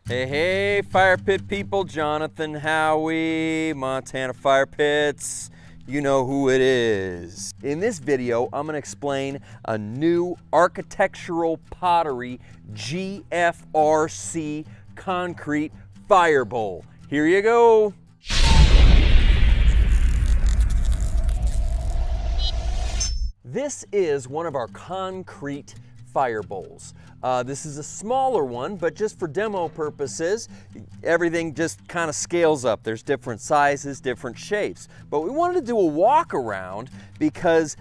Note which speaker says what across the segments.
Speaker 1: Hey, hey, fire pit people, Jonathan Howie, Montana Fire Pits. You know who it is. In this video, I'm gonna explain a new architectural pottery GFRC concrete fire bowl. Here you go. This is one of our concrete fire bowls. This is a smaller one, but just for demo purposes, everything just kind of scales up. There's different sizes, different shapes. But we wanted to do a walk around because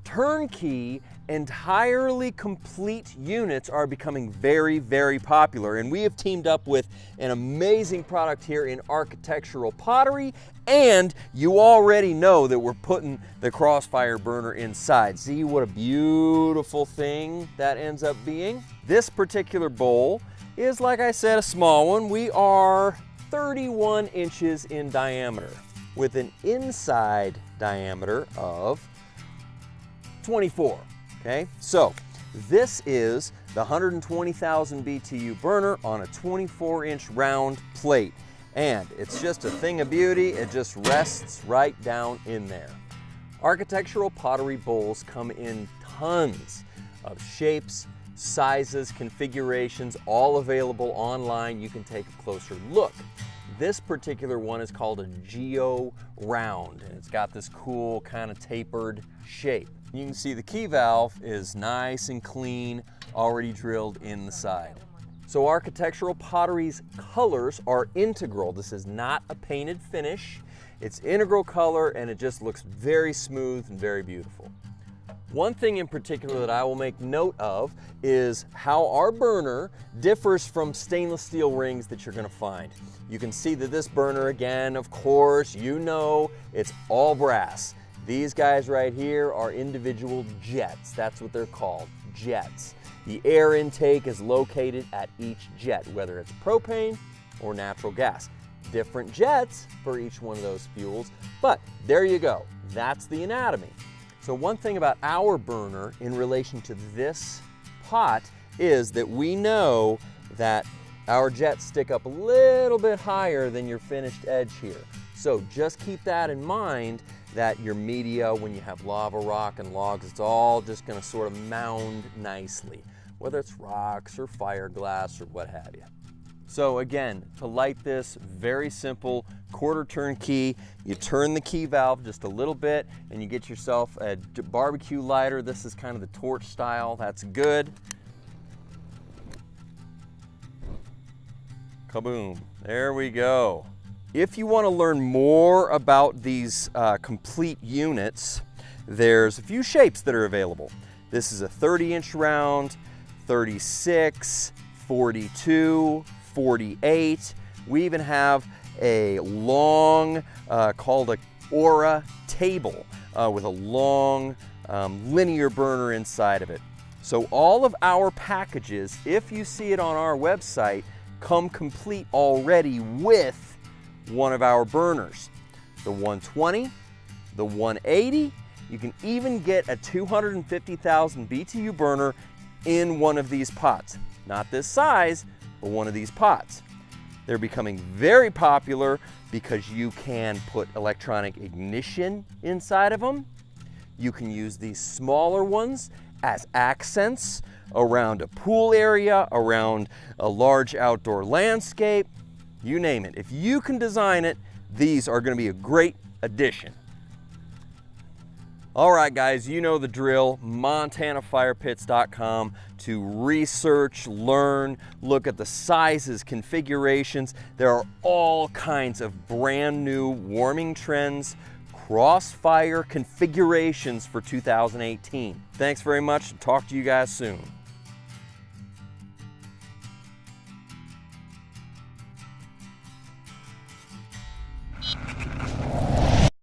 Speaker 1: turnkey, entirely complete units are becoming very, very popular. And we have teamed up with an amazing product here in architectural pottery. And you already know that we're putting the Crossfire burner inside. See what a beautiful thing that ends up being? This particular bowl is, like I said, a small one. We are 31 inches in diameter with an inside diameter of 24. Okay, so this is the 120,000 BTU burner on a 24-inch round plate. And it's just a thing of beauty. It just rests right down in there. Architectural pottery bowls come in tons of shapes, sizes, configurations, all available online. You can take a closer look. This particular one is called a Geo Round, and it's got this cool kind of tapered shape. You can see the key valve is nice and clean, already drilled in the side. So architectural pottery's colors are integral. This is not a painted finish. It's integral color, and it just looks very smooth and very beautiful. One thing in particular that I will make note of is how our burner differs from stainless steel rings that you're gonna find. You can see that this burner, again, of course, you know, it's all brass. These guys right here are individual jets. That's what they're called, jets. The air intake is located at each jet, whether it's propane or natural gas. Different jets for each one of those fuels, but there you go. That's the anatomy. So one thing about our burner in relation to this pot is that we know that our jets stick up a little bit higher than your finished edge here. So just keep that in mind, that your media, when you have lava rock and logs, it's all just gonna sort of mound nicely, whether it's rocks or fiberglass or what have you. So again, to light this, very simple, quarter turn key. You turn the key valve just a little bit and you get yourself a barbecue lighter. This is kind of the torch style, that's good. Kaboom, there we go. If you want to learn more about these complete units, there's a few shapes that are available. This is a 30-inch round, 36, 42, 48. We even have a long, called a Aura table with a long linear burner inside of it. So all of our packages, if you see it on our website, come complete already with one of our burners. The 120, the 180, you can even get a 250,000 BTU burner in one of these pots. Not this size, but one of these pots. They're becoming very popular because you can put electronic ignition inside of them. You can use these smaller ones as accents around a pool area, around a large outdoor landscape. You name it. If you can design it, these are going to be a great addition. All right, guys, you know the drill. MontanaFirePits.com to research, learn, look at the sizes, configurations. There are all kinds of brand new Warming Trends Crossfire configurations for 2018. Thanks very much. Talk to you guys soon.